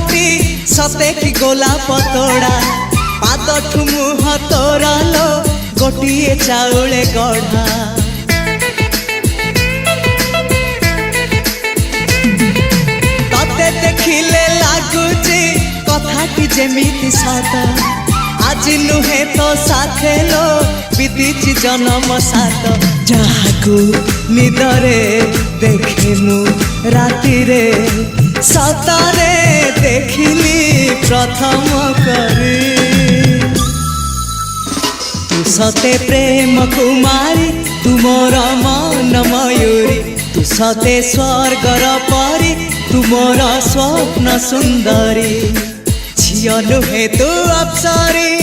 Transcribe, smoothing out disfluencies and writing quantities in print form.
मुहटी सते कि गोलाप तोड़ा पादठु मुह तोरा लो गोटिए चाउले गढ़ा तते देखिले लागुची कथाटी जेमिति सत आज नुहे तो साथे लो विदिची जन्म सात जहाकू निदरे देखे मु राति रे सतारे देखिली प्रथम करी तू सते प्रेम कुमारी तू मोर मन मयूरी तू सते स्वर्गर परी तू मोर स्वप्न सुंदरी झियो नुहे तू अप्सरी।